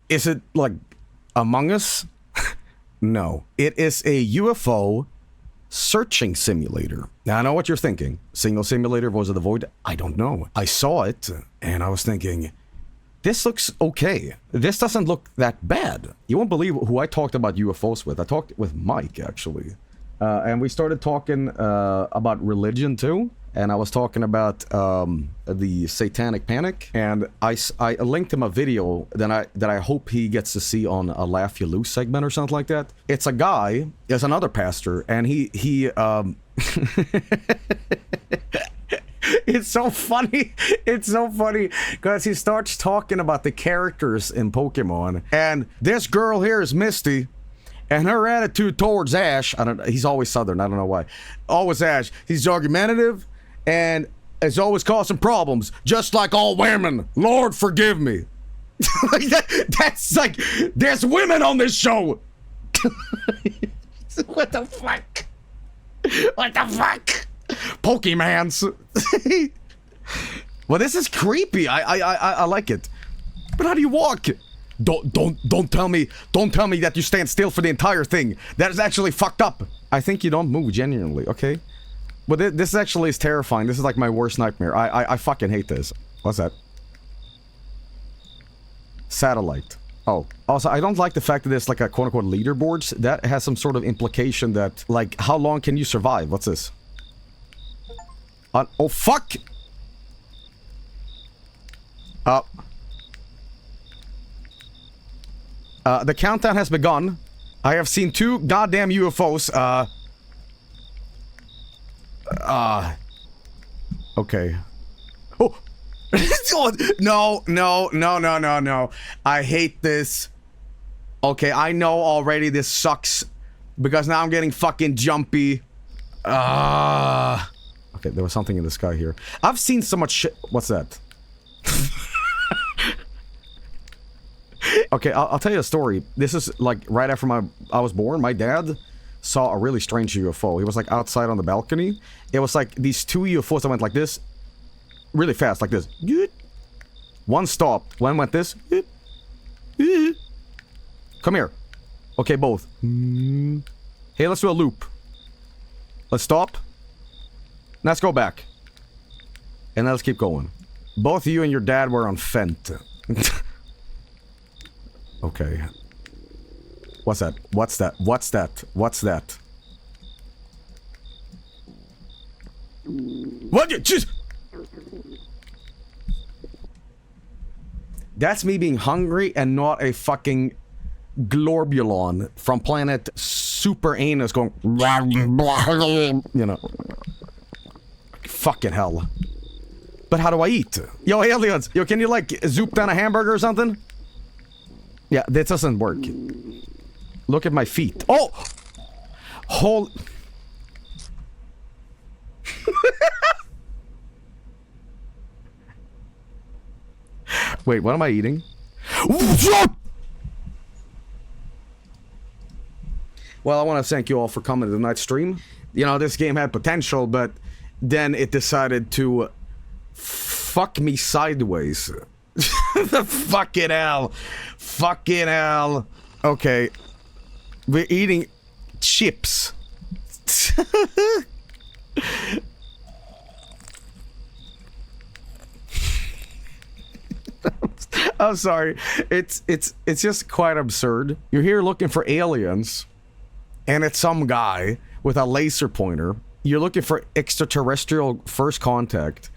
Is it like Among Us? No. It is a UFO searching simulator. Now, I know what you're thinking. Signal simulator, Voice of the Void? I don't know. I saw it, and I was thinking, this looks okay. This doesn't look that bad. You won't believe who I talked about UFOs with. I talked with Mike, actually. And we started talking about religion, too. And I was talking about the Satanic Panic, and I linked him a video that I hope he gets to see on a Laugh You Lose segment or something like that. It's a guy, there's another pastor, and he it's so funny. It's so funny because he starts talking about the characters in Pokemon, and this girl here is Misty. And her attitude towards Ash, he's always Southern, I don't know why. Always Ash. He's argumentative and is always causing problems, just like all women. Lord, forgive me. Like that's like, there's women on this show. What the fuck? What the fuck? Pokemans. Well, this is creepy. I like it. But how do you walk? Don't tell me that you stand still for the entire thing. That is actually fucked up. I think you don't move genuinely, okay? But this actually is terrifying. This is like my worst nightmare. I fucking hate this. What's that? Satellite. Oh. Also, I don't like the fact that there's like a quote-unquote leaderboards. That has some sort of implication that, like, how long can you survive? What's this? Oh, fuck! The countdown has begun. I have seen 2 goddamn UFOs. Okay. Oh! No. I hate this. Okay, I know already this sucks. Because now I'm getting fucking jumpy. Okay, there was something in the sky here. I've seen so much shit. What's that? Okay, I'll tell you a story. This is like right after I was born. My dad saw a really strange UFO. He was like outside on the balcony. It was like these 2 UFOs that went like this, really fast, like this. One stopped. One went this. Come here. Okay, both. Hey, let's do a loop. Let's stop. Let's go back. And let's keep going. Both you and your dad were on Fent. Okay. What's that? What's that? What's that? What's that? What? Jeez! That's me being hungry and not a fucking Glorbulon from planet Super Anus going... You know. Fucking hell. But how do I eat? Yo, aliens! Yo, can you like zoop down a hamburger or something? Yeah, that doesn't work. Look at my feet. Oh! Holy... Wait, what am I eating? Well, I want to thank you all for coming to tonight's stream. You know, this game had potential, but then it decided to fuck me sideways. Fucking hell. Fucking hell. Okay. We're eating chips. I'm sorry. It's just quite absurd. You're here looking for aliens, and it's some guy with a laser pointer. You're looking for extraterrestrial first contact.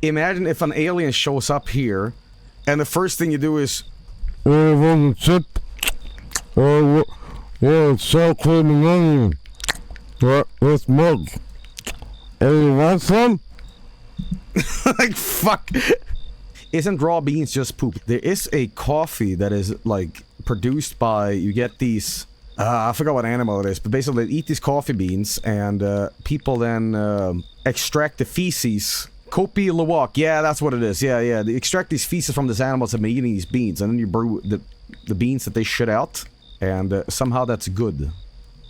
Imagine if an alien shows up here, and the first thing you do is... chip. Yeah, it's so creamy onion. With mug. And you want some? Like, fuck. Isn't raw beans just poop? There is a coffee that is, like, produced by... You get these... I forgot what animal it is, but basically they eat these coffee beans, and people then extract the feces. Kopi Luwak, yeah, that's what it is. Yeah. They extract these feces from these animals and eating these beans, and then you brew the beans that they shit out, and somehow that's good.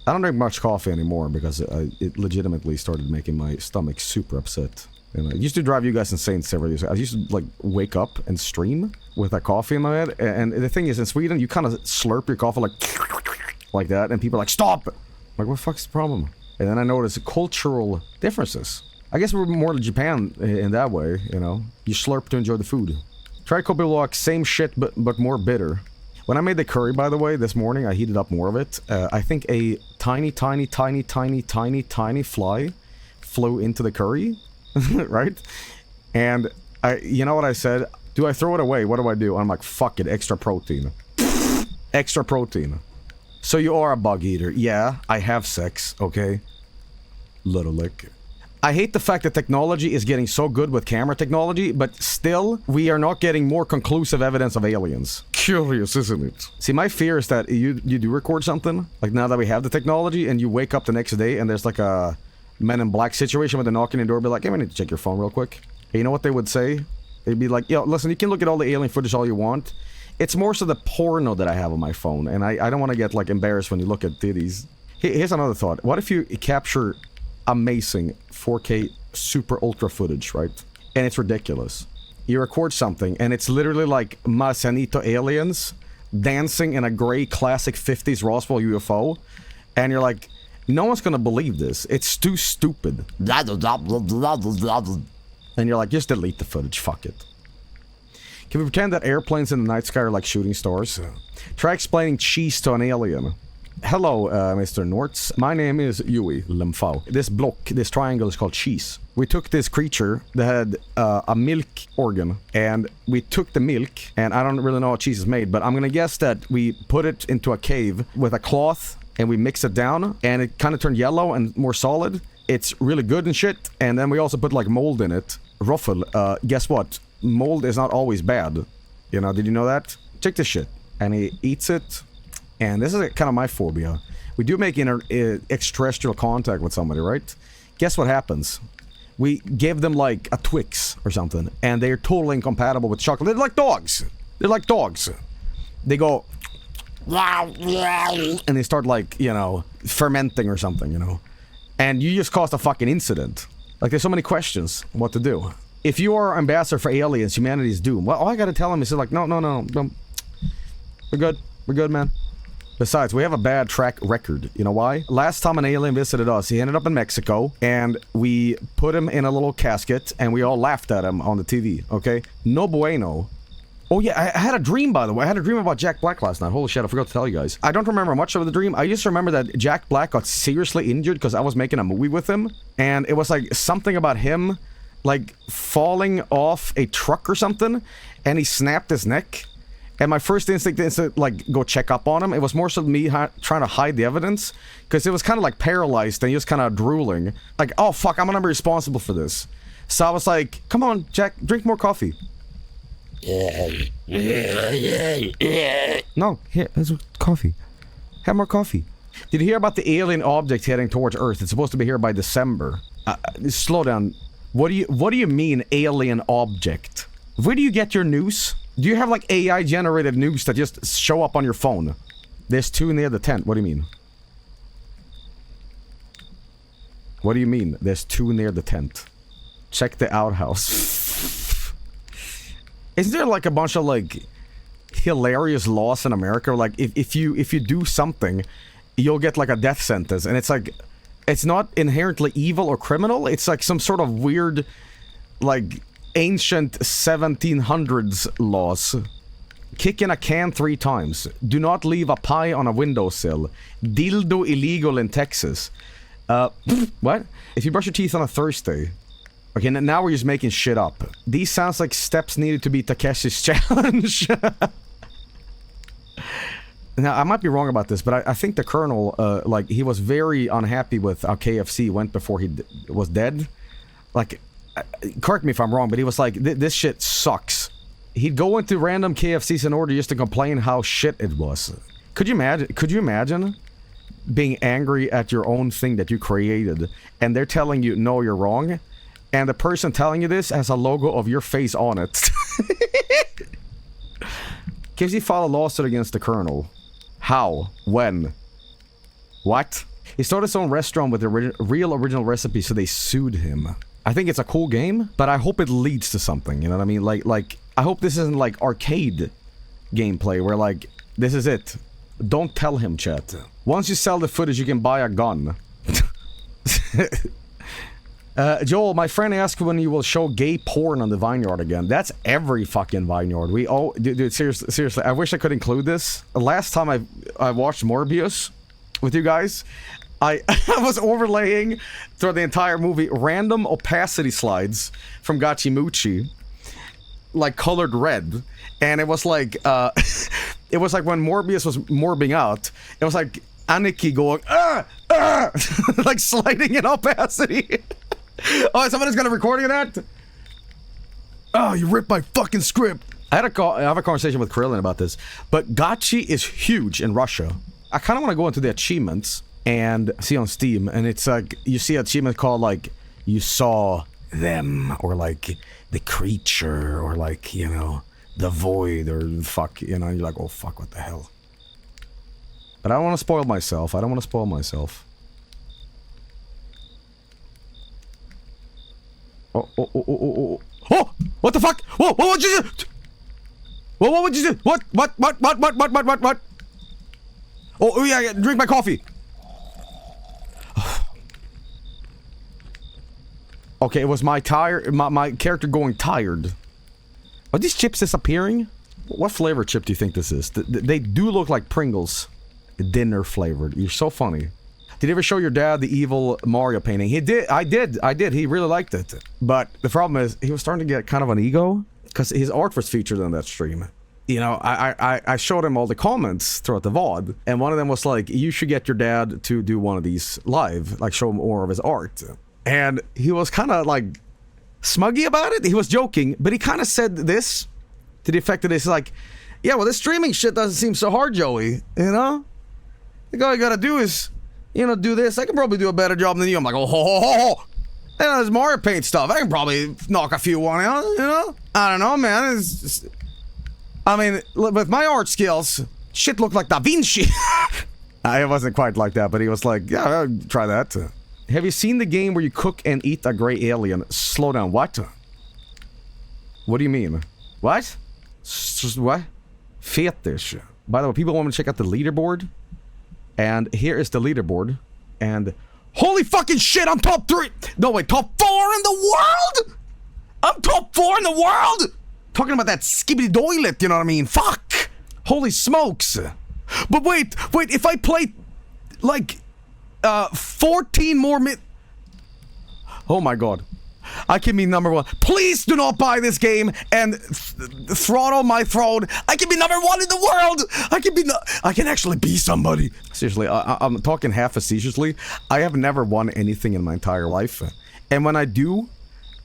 I don't drink much coffee anymore because it legitimately started making my stomach super upset. You know, it used to drive you guys insane several years ago. I used to like wake up and stream with that coffee in my head. And the thing is, in Sweden, you kind of slurp your coffee like that, and people are like, stop! I'm like, what the fuck's the problem? And then I noticed cultural differences. I guess we're more to Japan in that way, you know. You slurp to enjoy the food. Try Kobe Walk, same shit, but more bitter. When I made the curry, by the way, this morning, I heated up more of it. I think a tiny fly flew into the curry, right? And you know what I said? Do I throw it away? What do I do? I'm like, fuck it, extra protein. Extra protein. So you are a bug eater. Yeah, I have sex, okay? Little lick. I hate the fact that technology is getting so good with camera technology, but still, we are not getting more conclusive evidence of aliens. Curious, isn't it? See, my fear is that you do record something, like now that we have the technology, and you wake up the next day and there's like a Men in Black situation where they're knocking on the door, be like, hey, we need to check your phone real quick. And you know what they would say? They'd be like, yo, listen, you can look at all the alien footage all you want. It's more so the porno that I have on my phone, and I don't want to get like embarrassed when you look at titties. Here's another thought. What if you capture amazing 4K super ultra footage, right? And it's ridiculous. You record something and it's literally like Marcianito aliens dancing in a gray classic 50s Roswell UFO, and you're like, no one's gonna believe this. It's too stupid. And you're like, just delete the footage, fuck it. Can we pretend that airplanes in the night sky are like shooting stars? Try explaining cheese to an alien. Hello, Mr. Nortz. My name is Yui Lemfau. This block, this triangle is called cheese. We took this creature that had a milk organ, and we took the milk, and I don't really know how cheese is made, but I'm gonna guess that we put it into a cave with a cloth, and we mixed it down, and it kind of turned yellow and more solid. It's really good and shit, and then we also put like mold in it. Ruffle, guess what? Mold is not always bad. You know, did you know that? Check this shit. And he eats it. And this is kind of my phobia. We do make extraterrestrial contact with somebody, right? Guess what happens? We give them like a Twix or something, and they're totally incompatible with chocolate. They're like dogs. They're like dogs. They go, and they start like, you know, fermenting or something, you know. And you just caused a fucking incident. Like, there's so many questions what to do. If you are ambassador for aliens, humanity's doomed. Well, all I gotta tell him is like, no, we're good. We're good, man. Besides, we have a bad track record. You know why? Last time an alien visited us, he ended up in Mexico, and we put him in a little casket, and we all laughed at him on the TV, okay? No bueno. Oh yeah, I had a dream, by the way. I had a dream about Jack Black last night. Holy shit, I forgot to tell you guys. I don't remember much of the dream. I just remember that Jack Black got seriously injured because I was making a movie with him, and it was like something about him, like, falling off a truck or something, and he snapped his neck. And my first instinct is to, like, go check up on him. It was more so me trying to hide the evidence, because it was kind of, like, paralyzed, and he was kind of drooling. Like, oh, fuck, I'm gonna be responsible for this. So I was like, come on, Jack, drink more coffee. No, here, there's coffee. Have more coffee. Did you hear about the alien object heading towards Earth? It's supposed to be here by December. Slow down. What do you mean, alien object? Where do you get your news? Do you have like AI generated news that just show up on your phone? There's two near the tent. What do you mean? What do you mean? There's two near the tent. Check the outhouse. Isn't there like a bunch of like hilarious laws in America? Like if you do something, you'll get like a death sentence, and it's like, it's not inherently evil or criminal. It's like some sort of weird, like, ancient 1700s laws. Kick in a can 3 times. Do not leave a pie on a windowsill. Dildo illegal in Texas. What? If you brush your teeth on a Thursday. Okay, now we're just making shit up. These sounds like steps needed to be Takeshi's challenge. Now, I might be wrong about this, but I think the Colonel, like, he was very unhappy with how KFC went before he was dead. Like, correct me if I'm wrong, but he was like, this shit sucks. He'd go into random KFCs in order just to complain how shit it was. Could you imagine being angry at your own thing that you created, and they're telling you, no, you're wrong, and the person telling you this has a logo of your face on it? KFC filed a lawsuit against the Colonel. How? When? What? He started his own restaurant with the real original recipe, so they sued him. I think it's a cool game, but I hope it leads to something, you know what I mean? Like I hope this isn't like arcade gameplay where like, this is it. Don't tell him, chat. Once you sell the footage, you can buy a gun. Joel, my friend asked when you will show gay porn on the Vineyard again. That's every fucking Vineyard. We all, dude, seriously, I wish I could include this. Last time I watched Morbius with you guys, I was overlaying through the entire movie random opacity slides from Gachimuchi, like colored red, and it was like it was like when Morbius was morbing out, it was like Aniki going like sliding in opacity. Oh, somebody's got a recording of that? Oh, you ripped my fucking script. I have a conversation with Krillin about this, but Gachi is huge in Russia. I kind of want to go into the achievements and see on Steam, and it's like, you see an achievement called like, you saw them, or like, the creature, or like, you know, the void, or fuck, you know, you're like, oh fuck, what the hell. But I don't want to spoil myself. I don't want to spoil myself. Oh! What the fuck? Whoa! What would you do? What would you do? What? Oh yeah, drink my coffee. Okay, it was my character going tired. Are these chips disappearing? What flavor chip do you think this is? They do look like Pringles. Dinner flavored. You're so funny. Did you ever show your dad the evil Mario painting? He did. I did. He really liked it. But the problem is, he was starting to get kind of an ego, because his art was featured on that stream. You know, I showed him all the comments throughout the VOD, and one of them was like, you should get your dad to do one of these live, like show him more of his art. And he was kind of like smuggy about it. He was joking, but he kind of said this to the effect that it's like, yeah, well, this streaming shit doesn't seem so hard, Joey. You know? Like, all you gotta do is, you know, do this. I can probably do a better job than you. I'm like, oh, ho, ho, ho, ho. You know, this Mario Paint stuff, I can probably knock a few on out, you know? I don't know, man. It's just, I mean, with my art skills, shit looked like Da Vinci. I wasn't quite like that, but he was like, yeah, I'll try that. Have you seen the game where you cook and eat a gray alien? Slow down, what? What do you mean? What? What? Fetish. By the way, people want me to check out the leaderboard. And here is the leaderboard. And holy fucking shit, I'm top 3! No, wait, top 4 in the world?! I'm top 4 in the world?! Talking about that skibbity doilet, you know what I mean? Fuck! Holy smokes! But wait, if I play, like, 14 more oh my god. I can be number 1. Please do not buy this game and throttle my throne. I can be number 1 in the world. I can actually be somebody. Seriously, I'm talking half facetiously. I have never won anything in my entire life. And when I do,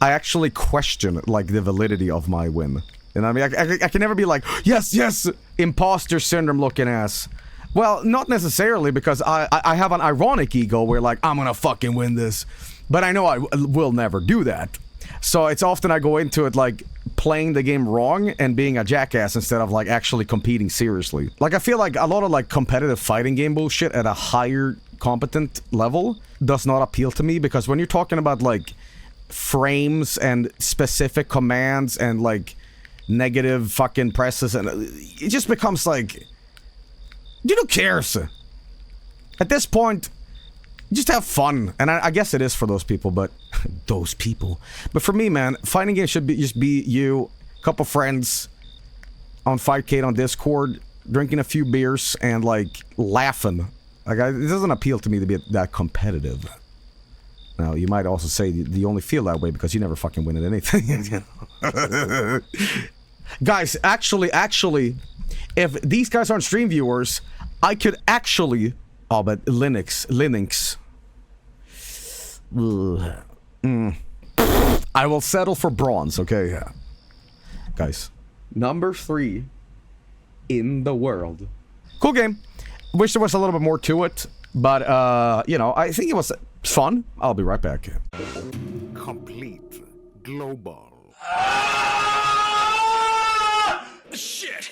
I actually question, like, the validity of my win. And I mean, I can never be like, yes, imposter syndrome looking ass. Well, not necessarily, because I have an ironic ego where, like, I'm gonna fucking win this. But I know I will never do that. So it's often I go into it, like, playing the game wrong and being a jackass instead of, like, actually competing seriously. Like, I feel like a lot of, like, competitive fighting game bullshit at a higher competent level does not appeal to me, because when you're talking about, like, frames and specific commands and, like, negative fucking presses, and it just becomes, like, dude, who cares? At this point, just have fun. And I guess it is for those people, but those people. But for me, man, fighting games should be just be you, a couple friends on Fightcade on Discord, drinking a few beers and, like, laughing. Like, it doesn't appeal to me to be that competitive. Now, you might also say you only feel that way because you never fucking win at anything. Guys, actually, if these guys aren't stream viewers, I could actually... Oh, but Linux. I will settle for bronze, okay? Yeah. Guys, number 3 in the world. Cool game. Wish there was a little bit more to it, but, you know, I think it was fun. I'll be right back. Complete global. Shit!